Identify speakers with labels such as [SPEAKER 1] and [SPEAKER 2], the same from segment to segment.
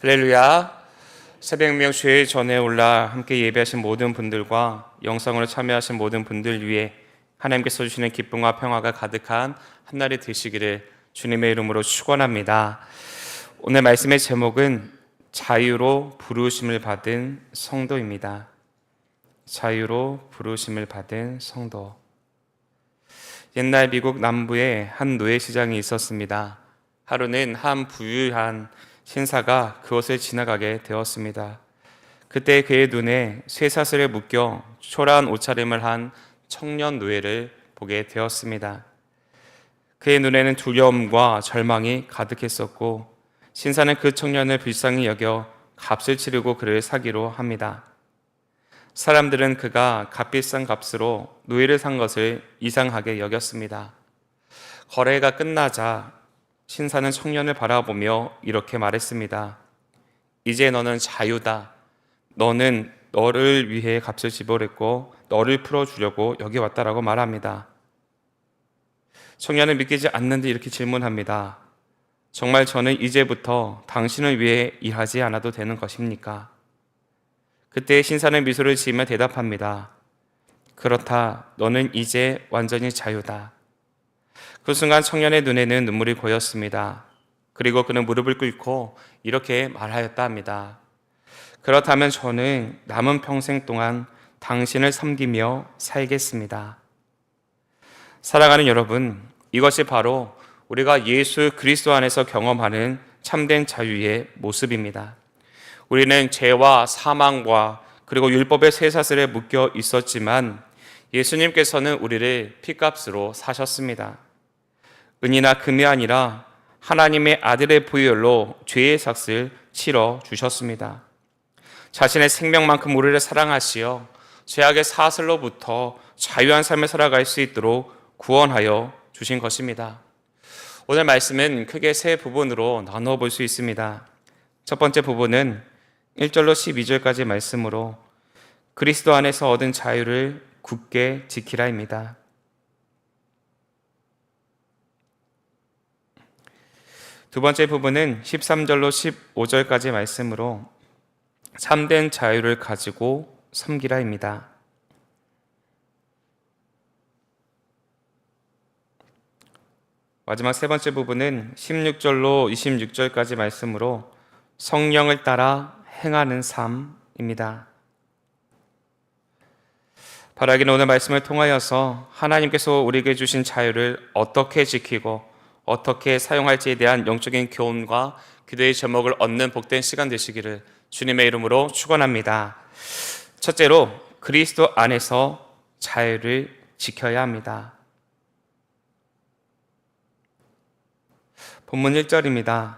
[SPEAKER 1] 할렐루야. 새벽 명수에 전에 올라 함께 예배하신 모든 분들과 영상으로 참여하신 모든 분들 위해 하나님께서 주시는 기쁨과 평화가 가득한 한 날이 되시기를 주님의 이름으로 축원합니다. 오늘 말씀의 제목은 자유로 부르심을 받은 성도입니다. 자유로 부르심을 받은 성도. 옛날 미국 남부에 한 노예시장이 있었습니다. 하루는 한 부유한 신사가 그곳을 지나가게 되었습니다. 그때 그의 눈에 쇠사슬에 묶여 초라한 옷차림을 한 청년 노예를 보게 되었습니다. 그의 눈에는 두려움과 절망이 가득했었고, 신사는 그 청년을 불쌍히 여겨 값을 치르고 그를 사기로 합니다. 사람들은 그가 값비싼 값으로 노예를 산 것을 이상하게 여겼습니다. 거래가 끝나자 신사는 청년을 바라보며 이렇게 말했습니다. 이제 너는 자유다. 너는 너를 위해 값을 지불했고 너를 풀어주려고 여기 왔다라고 말합니다. 청년은 믿기지 않는데 이렇게 질문합니다. 정말 저는 이제부터 당신을 위해 일하지 않아도 되는 것입니까? 그때 신사는 미소를 지으며 대답합니다. 그렇다. 너는 이제 완전히 자유다. 그 순간 청년의 눈에는 눈물이 고였습니다. 그리고 그는 무릎을 꿇고 이렇게 말하였다 합니다. 그렇다면 저는 남은 평생 동안 당신을 섬기며 살겠습니다. 사랑하는 여러분, 이것이 바로 우리가 예수 그리스도 안에서 경험하는 참된 자유의 모습입니다. 우리는 죄와 사망과 그리고 율법의 쇠사슬에 묶여 있었지만 예수님께서는 우리를 피값으로 사셨습니다. 은이나 금이 아니라 하나님의 아들의 보혈로 죄의 삭을 치러 주셨습니다. 자신의 생명만큼 우리를 사랑하시어 죄악의 사슬로부터 자유한 삶을 살아갈 수 있도록 구원하여 주신 것입니다. 오늘 말씀은 크게 세 부분으로 나누어 볼 수 있습니다. 첫 번째 부분은 1절로 12절까지 말씀으로 그리스도 안에서 얻은 자유를 굳게 지키라입니다. 두 번째 부분은 13절로 15절까지 말씀으로 참된 자유를 가지고 섬기라입니다. 마지막 세 번째 부분은 16절로 26절까지 말씀으로 성령을 따라 행하는 삶입니다. 바라기는 오늘 말씀을 통하여서 하나님께서 우리에게 주신 자유를 어떻게 지키고 어떻게 사용할지에 대한 영적인 교훈과 기도의 제목을 얻는 복된 시간 되시기를 주님의 이름으로 축원합니다. 첫째로 그리스도 안에서 자유를 지켜야 합니다. 본문 1절입니다.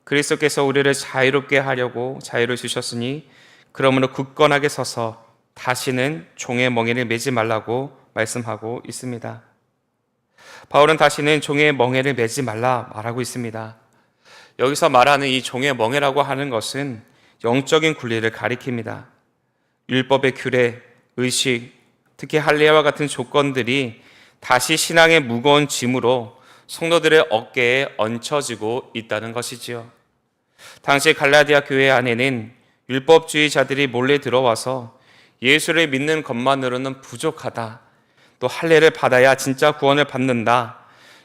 [SPEAKER 1] 그리스도께서 우리를 자유롭게 하려고 자유를 주셨으니 그러므로 굳건하게 서서 다시는 종의 멍에를 매지 말라고 말씀하고 있습니다. 바울은 다시는 종의 멍에를 매지 말라 말하고 있습니다. 여기서 말하는 이 종의 멍에라고 하는 것은 영적인 굴리를 가리킵니다. 율법의 규례, 의식, 특히 할례와 같은 조건들이 다시 신앙의 무거운 짐으로 성도들의 어깨에 얹혀지고 있다는 것이지요. 당시 갈라디아 교회 안에는 율법주의자들이 몰래 들어와서 예수를 믿는 것만으로는 부족하다. 또 할례를 받아야 진짜 구원을 받는다.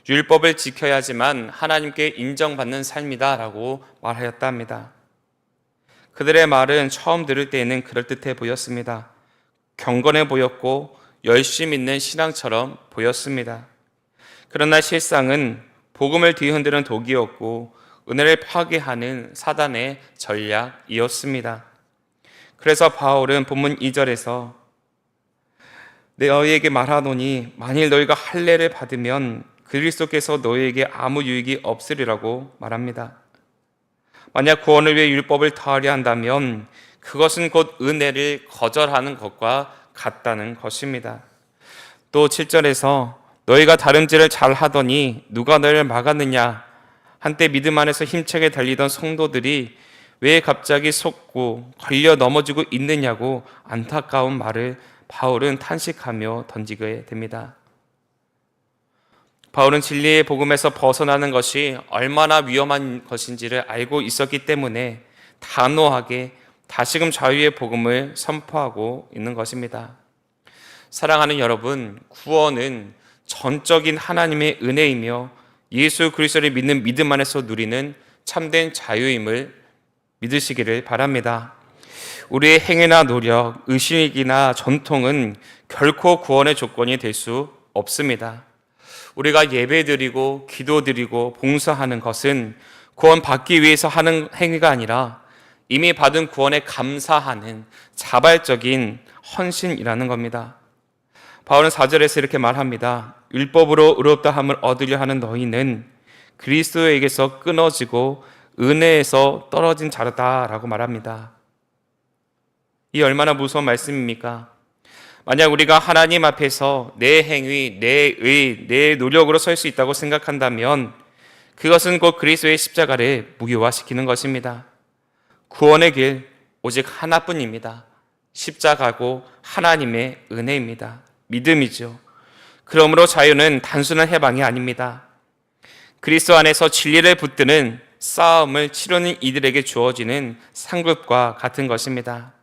[SPEAKER 1] 율법을 지켜야지만 하나님께 인정받는 삶이다 라고 말하였다 합니다. 그들의 말은 처음 들을 때에는 그럴듯해 보였습니다. 경건해 보였고 열심히 있는 신앙처럼 보였습니다. 그러나 실상은 복음을 뒤흔드는 독이었고 은혜를 파괴하는 사단의 전략이었습니다. 그래서 바울은 본문 2절에서 너희에게 말하노니 만일 너희가 할례를 받으면 그리스도께서 너희에게 아무 유익이 없으리라고 말합니다. 만약 구원을 위해 율법을 더하려 한다면 그것은 곧 은혜를 거절하는 것과 같다는 것입니다. 또 7절에서 너희가 다름질을 잘 하더니 누가 너희를 막았느냐? 한때 믿음 안에서 힘차게 달리던 성도들이 왜 갑자기 속고 걸려 넘어지고 있느냐고 안타까운 말을 바울은 탄식하며 던지게 됩니다. 바울은 진리의 복음에서 벗어나는 것이 얼마나 위험한 것인지를 알고 있었기 때문에 단호하게 다시금 자유의 복음을 선포하고 있는 것입니다. 사랑하는 여러분, 구원은 전적인 하나님의 은혜이며 예수 그리스도를 믿는 믿음 안에서 누리는 참된 자유임을 믿으시기를 바랍니다. 우리의 행위나 노력, 의식이나 전통은 결코 구원의 조건이 될 수 없습니다. 우리가 예배드리고 기도드리고 봉사하는 것은 구원 받기 위해서 하는 행위가 아니라 이미 받은 구원에 감사하는 자발적인 헌신이라는 겁니다. 바울은 4절에서 이렇게 말합니다. 율법으로 의롭다함을 얻으려 하는 너희는 그리스도에게서 끊어지고 은혜에서 떨어진 자라다라고 말합니다. 이 얼마나 무서운 말씀입니까? 만약 우리가 하나님 앞에서 내 행위, 내 의, 내 노력으로 설 수 있다고 생각한다면 그것은 곧 그리스도의 십자가를 무효화시키는 것입니다. 구원의 길 오직 하나뿐입니다. 십자가고 하나님의 은혜입니다. 믿음이죠. 그러므로 자유는 단순한 해방이 아닙니다. 그리스도 안에서 진리를 붙드는 싸움을 치르는 이들에게 주어지는 상급과 같은 것입니다.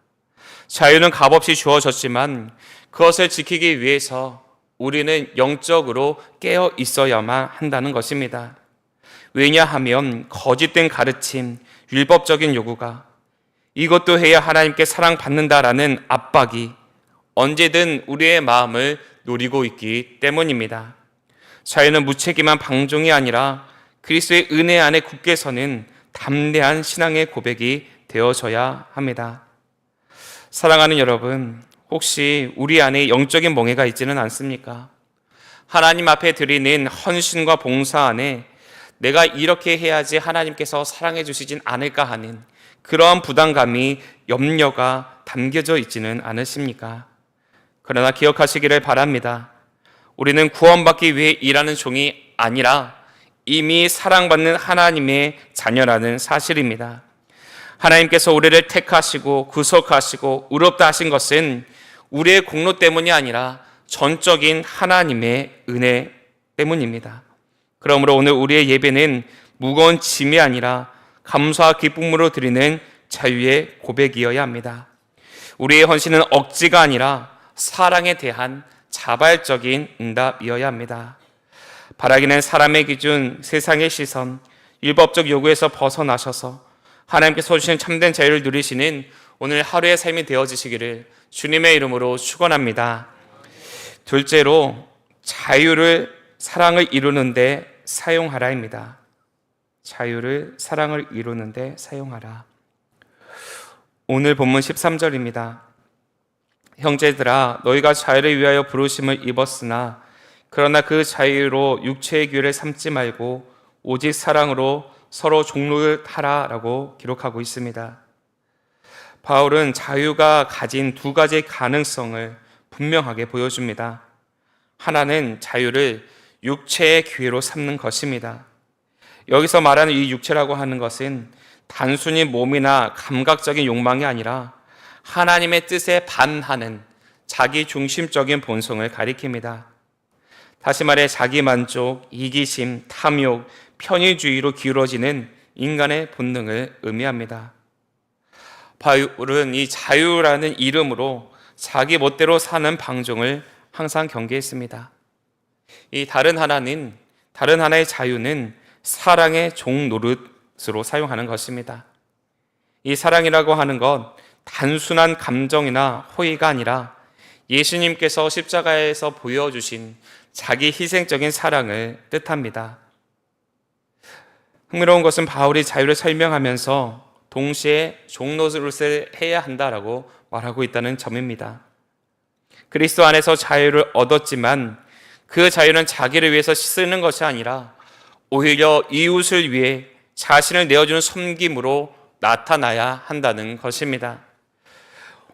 [SPEAKER 1] 자유는 값없이 주어졌지만 그것을 지키기 위해서 우리는 영적으로 깨어 있어야만 한다는 것입니다. 왜냐하면 거짓된 가르침, 율법적인 요구가 이것도 해야 하나님께 사랑받는다라는 압박이 언제든 우리의 마음을 노리고 있기 때문입니다. 자유는 무책임한 방종이 아니라 그리스도의 은혜 안에 굳게 서는 담대한 신앙의 고백이 되어져야 합니다. 사랑하는 여러분, 혹시 우리 안에 영적인 멍해가 있지는 않습니까? 하나님 앞에 드리는 헌신과 봉사 안에 내가 이렇게 해야지 하나님께서 사랑해 주시진 않을까 하는 그러한 부담감이, 염려가 담겨져 있지는 않으십니까? 그러나 기억하시기를 바랍니다. 우리는 구원받기 위해 일하는 종이 아니라 이미 사랑받는 하나님의 자녀라는 사실입니다. 하나님께서 우리를 택하시고 구속하시고 의롭다 하신 것은 우리의 공로 때문이 아니라 전적인 하나님의 은혜 때문입니다. 그러므로 오늘 우리의 예배는 무거운 짐이 아니라 감사와 기쁨으로 드리는 자유의 고백이어야 합니다. 우리의 헌신은 억지가 아니라 사랑에 대한 자발적인 응답이어야 합니다. 바라기는 사람의 기준, 세상의 시선, 율법적 요구에서 벗어나셔서 하나님께서 주신 참된 자유를 누리시는 오늘 하루의 삶이 되어지시기를 주님의 이름으로 축원합니다. 둘째로 자유를 사랑을 이루는데 사용하라입니다. 자유를 사랑을 이루는데 사용하라. 오늘 본문 13절입니다. 형제들아, 너희가 자유를 위하여 부르심을 입었으나 그러나 그 자유로 육체의 규례를 삼지 말고 오직 사랑으로 서로 종로를 타라라고 기록하고 있습니다. 바울은 자유가 가진 두 가지의 가능성을 분명하게 보여줍니다. 하나는 자유를 육체의 기회로 삼는 것입니다. 여기서 말하는 이 육체라고 하는 것은 단순히 몸이나 감각적인 욕망이 아니라 하나님의 뜻에 반하는 자기 중심적인 본성을 가리킵니다. 다시 말해 자기 만족, 이기심, 탐욕, 편의주의로 기울어지는 인간의 본능을 의미합니다. 바울은 이 자유라는 이름으로 자기 멋대로 사는 방종을 항상 경계했습니다. 이 다른 하나의 자유는 사랑의 종 노릇으로 사용하는 것입니다. 이 사랑이라고 하는 것 단순한 감정이나 호의가 아니라 예수님께서 십자가에서 보여주신 자기 희생적인 사랑을 뜻합니다. 흥미로운 것은 바울이 자유를 설명하면서 동시에 종노릇을 해야 한다라고 말하고 있다는 점입니다. 그리스도 안에서 자유를 얻었지만 그 자유는 자기를 위해서 쓰는 것이 아니라 오히려 이웃을 위해 자신을 내어주는 섬김으로 나타나야 한다는 것입니다.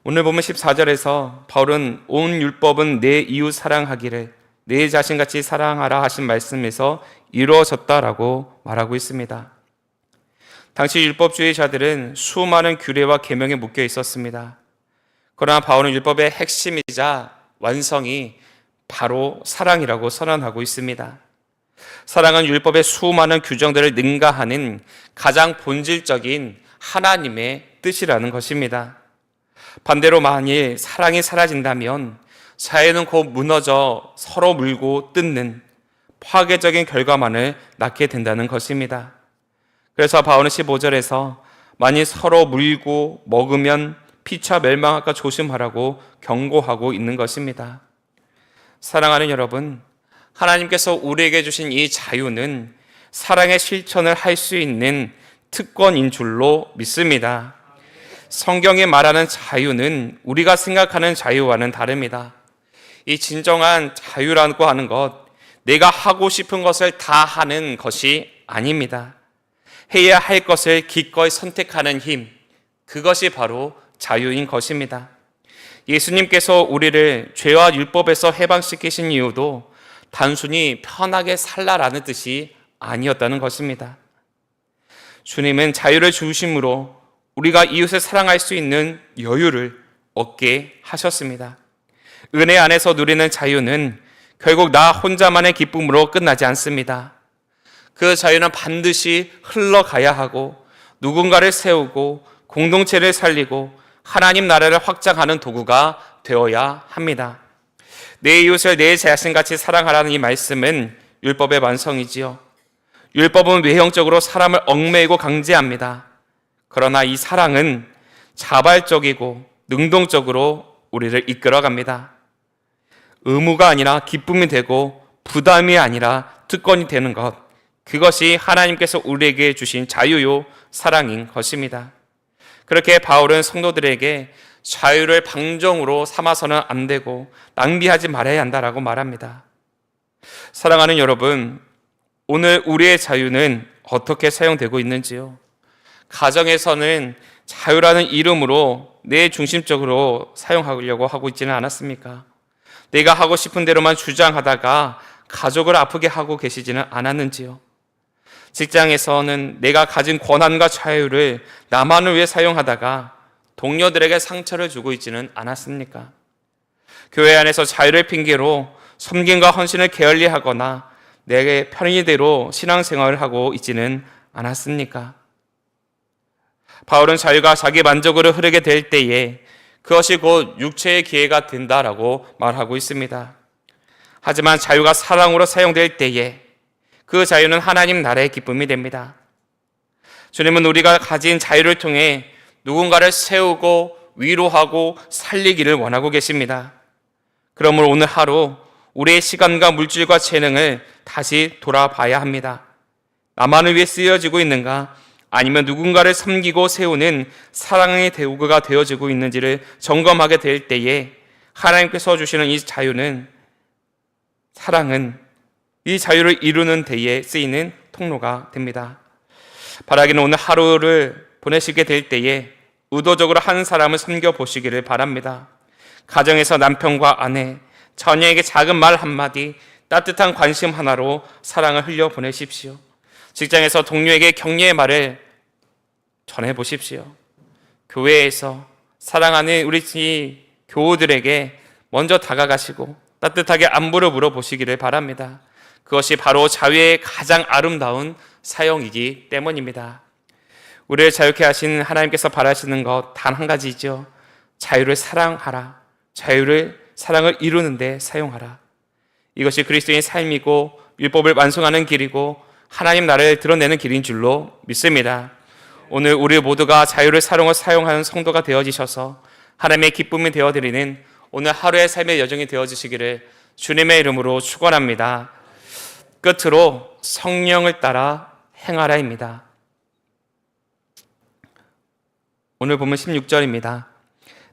[SPEAKER 1] 오늘 보면 14절에서 바울은 온 율법은 내 이웃 사랑하기를 내 자신같이 사랑하라 하신 말씀에서 이루어졌다라고 말하고 있습니다. 당시 율법주의자들은 수많은 규례와 계명에 묶여 있었습니다. 그러나 바울은 율법의 핵심이자 완성이 바로 사랑이라고 선언하고 있습니다. 사랑은 율법의 수많은 규정들을 능가하는 가장 본질적인 하나님의 뜻이라는 것입니다. 반대로 만일 사랑이 사라진다면 사회는 곧 무너져 서로 물고 뜯는 파괴적인 결과만을 낳게 된다는 것입니다. 그래서 바울은 15절에서 만일 서로 물고 먹으면 피차 멸망할까 조심하라고 경고하고 있는 것입니다. 사랑하는 여러분, 하나님께서 우리에게 주신 이 자유는 사랑의 실천을 할 수 있는 특권인 줄로 믿습니다. 성경이 말하는 자유는 우리가 생각하는 자유와는 다릅니다. 이 진정한 자유라고 하는 것, 내가 하고 싶은 것을 다 하는 것이 아닙니다. 해야 할 것을 기꺼이 선택하는 힘, 그것이 바로 자유인 것입니다. 예수님께서 우리를 죄와 율법에서 해방시키신 이유도 단순히 편하게 살라라는 뜻이 아니었다는 것입니다. 주님은 자유를 주심으로 우리가 이웃을 사랑할 수 있는 여유를 얻게 하셨습니다. 은혜 안에서 누리는 자유는 결국 나 혼자만의 기쁨으로 끝나지 않습니다. 그 자유는 반드시 흘러가야 하고 누군가를 세우고 공동체를 살리고 하나님 나라를 확장하는 도구가 되어야 합니다. 내 이웃을 내 자신같이 사랑하라는 이 말씀은 율법의 완성이지요. 율법은 외형적으로 사람을 얽매이고 강제합니다. 그러나 이 사랑은 자발적이고 능동적으로 우리를 이끌어갑니다. 의무가 아니라 기쁨이 되고 부담이 아니라 특권이 되는 것, 그것이 하나님께서 우리에게 주신 자유요 사랑인 것입니다. 그렇게 바울은 성도들에게 자유를 방종으로 삼아서는 안 되고 낭비하지 말아야 한다라고 말합니다. 사랑하는 여러분, 오늘 우리의 자유는 어떻게 사용되고 있는지요? 가정에서는 자유라는 이름으로 내 중심적으로 사용하려고 하고 있지는 않았습니까? 내가 하고 싶은 대로만 주장하다가 가족을 아프게 하고 계시지는 않았는지요? 직장에서는 내가 가진 권한과 자유를 나만을 위해 사용하다가 동료들에게 상처를 주고 있지는 않았습니까? 교회 안에서 자유를 핑계로 섬김과 헌신을 게을리하거나 내 편의대로 신앙생활을 하고 있지는 않았습니까? 바울은 자유가 자기 만족으로 흐르게 될 때에 그것이 곧 육체의 기회가 된다라고 말하고 있습니다. 하지만 자유가 사랑으로 사용될 때에 그 자유는 하나님 나라의 기쁨이 됩니다. 주님은 우리가 가진 자유를 통해 누군가를 세우고 위로하고 살리기를 원하고 계십니다. 그러므로 오늘 하루 우리의 시간과 물질과 재능을 다시 돌아봐야 합니다. 나만을 위해 쓰여지고 있는가? 아니면 누군가를 섬기고 세우는 사랑의 도구가 되어지고 있는지를 점검하게 될 때에 하나님께서 주시는 이 자유는, 사랑은 이 자유를 이루는 데에 쓰이는 통로가 됩니다. 바라기는 오늘 하루를 보내시게 될 때에 의도적으로 한 사람을 섬겨보시기를 바랍니다. 가정에서 남편과 아내, 자녀에게 작은 말 한마디, 따뜻한 관심 하나로 사랑을 흘려보내십시오. 직장에서 동료에게 격려의 말을 전해보십시오. 교회에서 사랑하는 우리 교우들에게 먼저 다가가시고 따뜻하게 안부를 물어보시기를 바랍니다. 그것이 바로 자유의 가장 아름다운 사용이기 때문입니다. 우리를 자유케 하신 하나님께서 바라시는 것 단 한 가지죠. 자유를 사랑하라. 자유를 사랑을 이루는 데 사용하라. 이것이 그리스도인 삶이고 율법을 완성하는 길이고 하나님 나라를 드러내는 길인 줄로 믿습니다. 오늘 우리 모두가 자유를 사용하는 성도가 되어지셔서 하나님의 기쁨이 되어드리는 오늘 하루의 삶의 여정이 되어주시기를 주님의 이름으로 축원합니다. 끝으로 성령을 따라 행하라입니다. 오늘 보면 16절입니다.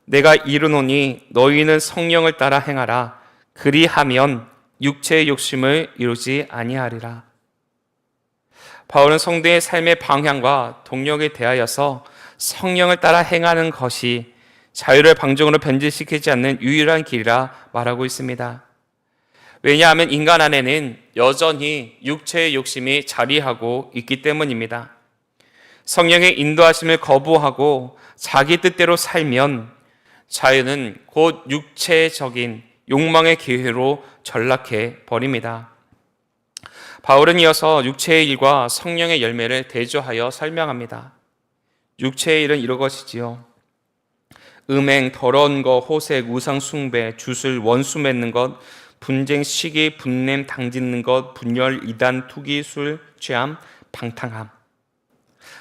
[SPEAKER 1] 내가 이르노니 너희는 성령을 따라 행하라. 그리하면 육체의 욕심을 이루지 아니하리라. 바울은 성도의 삶의 방향과 동력에 대하여서 성령을 따라 행하는 것이 자유를 방종으로 변질시키지 않는 유일한 길이라 말하고 있습니다. 왜냐하면 인간 안에는 여전히 육체의 욕심이 자리하고 있기 때문입니다. 성령의 인도하심을 거부하고 자기 뜻대로 살면 자유는 곧 육체적인 욕망의 기회로 전락해 버립니다. 바울은 이어서 육체의 일과 성령의 열매를 대조하여 설명합니다. 육체의 일은 이런 것이지요. 음행, 더러운 것, 호색, 우상 숭배, 주술, 원수 맺는 것, 분쟁, 시기, 분냄, 당짓는 것, 분열, 이단, 투기, 술, 죄함, 방탕함.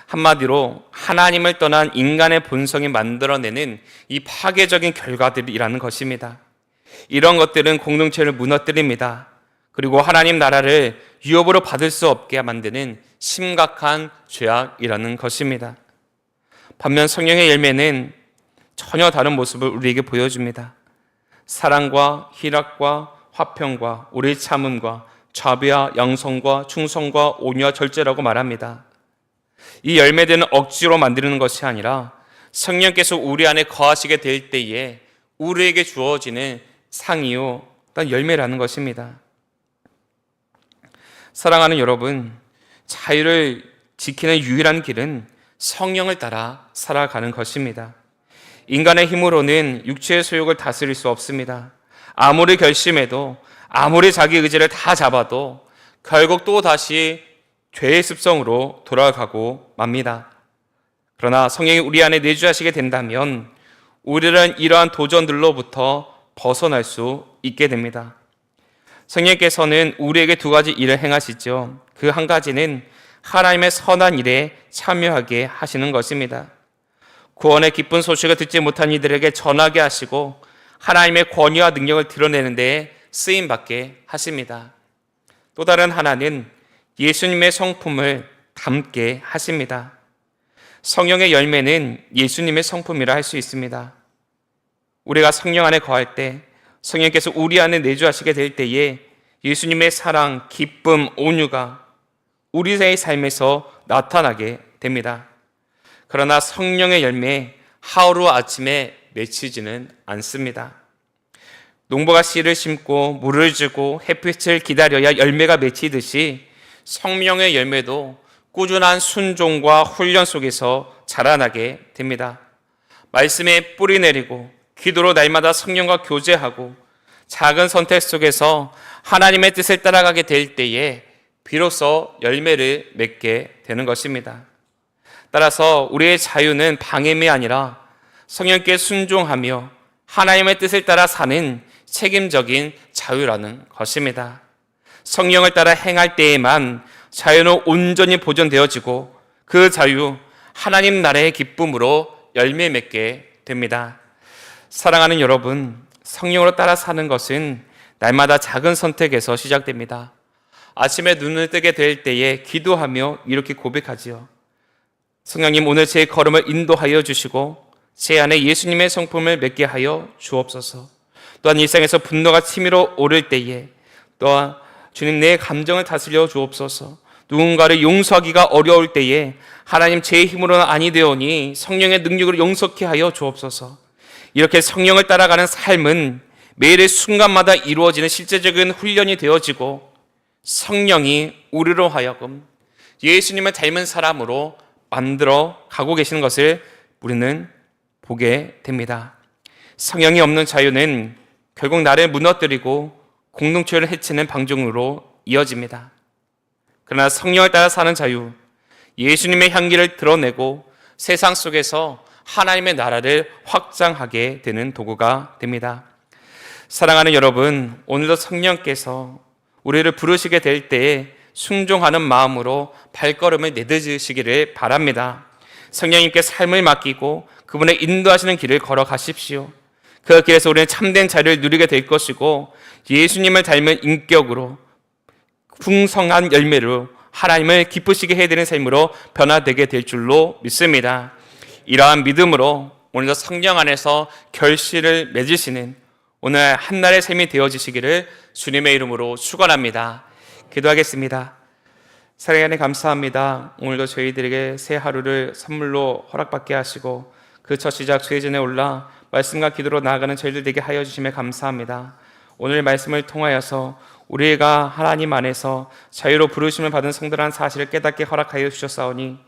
[SPEAKER 1] 한마디로 하나님을 떠난 인간의 본성이 만들어내는 이 파괴적인 결과들이라는 것입니다. 이런 것들은 공동체를 무너뜨립니다. 그리고 하나님 나라를 유업으로 받을 수 없게 만드는 심각한 죄악이라는 것입니다. 반면 성령의 열매는 전혀 다른 모습을 우리에게 보여줍니다. 사랑과 희락과 화평과 오래 참음과 자비와 양성과 충성과 온유와 절제라고 말합니다. 이 열매들은 억지로 만드는 것이 아니라 성령께서 우리 안에 거하시게 될 때에 우리에게 주어지는 상이요 어떤 열매라는 것입니다. 사랑하는 여러분, 자유를 지키는 유일한 길은 성령을 따라 살아가는 것입니다. 인간의 힘으로는 육체의 소욕을 다스릴 수 없습니다. 아무리 결심해도, 아무리 자기 의지를 다 잡아도 결국 또 다시 죄의 습성으로 돌아가고 맙니다. 그러나 성령이 우리 안에 내주하시게 된다면 우리는 이러한 도전들로부터 벗어날 수 있게 됩니다. 성령께서는 우리에게 두 가지 일을 행하시죠. 그 한 가지는 하나님의 선한 일에 참여하게 하시는 것입니다. 구원의 기쁜 소식을 듣지 못한 이들에게 전하게 하시고 하나님의 권위와 능력을 드러내는 데에 쓰임받게 하십니다. 또 다른 하나는 예수님의 성품을 담게 하십니다. 성령의 열매는 예수님의 성품이라 할 수 있습니다. 우리가 성령 안에 거할 때 성령께서 우리 안에 내주하시게 될 때에 예수님의 사랑, 기쁨, 온유가 우리의 삶에서 나타나게 됩니다. 그러나 성령의 열매 하루아침에 맺히지는 않습니다. 농부가 씨를 심고 물을 주고 햇빛을 기다려야 열매가 맺히듯이 성령의 열매도 꾸준한 순종과 훈련 속에서 자라나게 됩니다. 말씀에 뿌리 내리고 기도로 날마다 성령과 교제하고 작은 선택 속에서 하나님의 뜻을 따라가게 될 때에 비로소 열매를 맺게 되는 것입니다. 따라서 우리의 자유는 방임이 아니라 성령께 순종하며 하나님의 뜻을 따라 사는 책임적인 자유라는 것입니다. 성령을 따라 행할 때에만 자유는 온전히 보존되어지고 그 자유, 하나님 나라의 기쁨으로 열매 맺게 됩니다. 사랑하는 여러분, 성령으로 따라 사는 것은 날마다 작은 선택에서 시작됩니다. 아침에 눈을 뜨게 될 때에 기도하며 이렇게 고백하지요. 성령님, 오늘 제 걸음을 인도하여 주시고 제 안에 예수님의 성품을 맺게 하여 주옵소서. 또한 일상에서 분노가 치밀어 오를 때에 또한 주님, 내 감정을 다스려 주옵소서. 누군가를 용서하기가 어려울 때에 하나님, 제 힘으로는 아니 되오니 성령의 능력으로 용서케 하여 주옵소서. 이렇게 성령을 따라가는 삶은 매일의 순간마다 이루어지는 실제적인 훈련이 되어지고 성령이 우리로 하여금 예수님을 닮은 사람으로 만들어 가고 계시는 것을 우리는 보게 됩니다. 성령이 없는 자유는 결국 나를 무너뜨리고 공동체를 해치는 방종으로 이어집니다. 그러나 성령을 따라 사는 자유, 예수님의 향기를 드러내고 세상 속에서 하나님의 나라를 확장하게 되는 도구가 됩니다. 사랑하는 여러분, 오늘도 성령께서 우리를 부르시게 될 때에 순종하는 마음으로 발걸음을 내딛으시기를 바랍니다. 성령님께 삶을 맡기고 그분의 인도하시는 길을 걸어가십시오. 그 길에서 우리는 참된 자유를 누리게 될 것이고 예수님을 닮은 인격으로 풍성한 열매로 하나님을 기쁘시게 해드리는 삶으로 변화되게 될 줄로 믿습니다. 이러한 믿음으로 오늘도 성령 안에서 결실을 맺으시는 오늘 한날의 삶이 되어지시기를 주님의 이름으로 축원합니다. 기도하겠습니다. 사랑하는 감사합니다. 오늘도 저희들에게 새 하루를 선물로 허락받게 하시고 그 첫 시작 주의전에 올라 말씀과 기도로 나아가는 저희들 되게 하여 주심에 감사합니다. 오늘 말씀을 통하여서 우리가 하나님 안에서 자유로 부르심을 받은 성도라는 사실을 깨닫게 허락하여 주셨사오니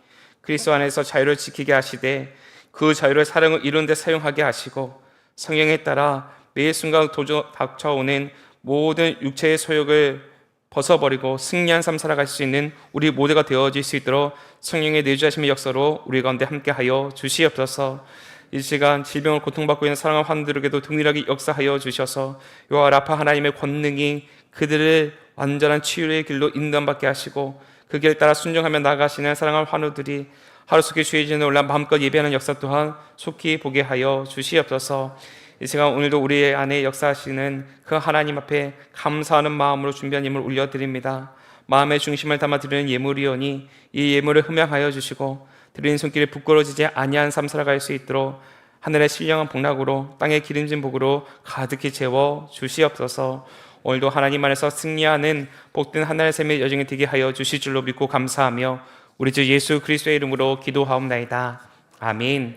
[SPEAKER 1] 그리스도 안에서 자유를 지키게 하시되 그 자유를 사랑을 이루는 데 사용하게 하시고 성령에 따라 매일 순간 닥쳐오는 모든 육체의 소욕을 벗어버리고 승리한 삶 살아갈 수 있는 우리 모두가 되어질 수 있도록 성령의 내주하심의 역사로 우리 가운데 함께하여 주시옵소서. 이 시간 질병을 고통받고 있는 사랑하는 환우들에게도 동일하게 역사하여 주셔서 요한 라파 하나님의 권능이 그들을 완전한 치유의 길로 인도받게 하시고 그 길 따라 순종하며 나아가시는 사랑하는 환우들이 하루속에 주의 진을 올라 마음껏 예배하는 역사 또한 속히 보게 하여 주시옵소서. 이 시간 오늘도 우리 안에 역사하시는 그 하나님 앞에 감사하는 마음으로 준비한 예물 올려드립니다. 마음의 중심을 담아 드리는 예물이오니 이 예물을 흠양하여 주시고 드리는 손길에 부끄러지지 아니한 삶 살아갈 수 있도록 하늘의 신령한 복락으로 땅의 기름진 복으로 가득히 채워 주시옵소서. 오늘도 하나님 안에서 승리하는 복된 하나의 삶의 여정이 되게 하여 주실 줄로 믿고 감사하며 우리 주 예수 그리스도의 이름으로 기도하옵나이다. 아멘.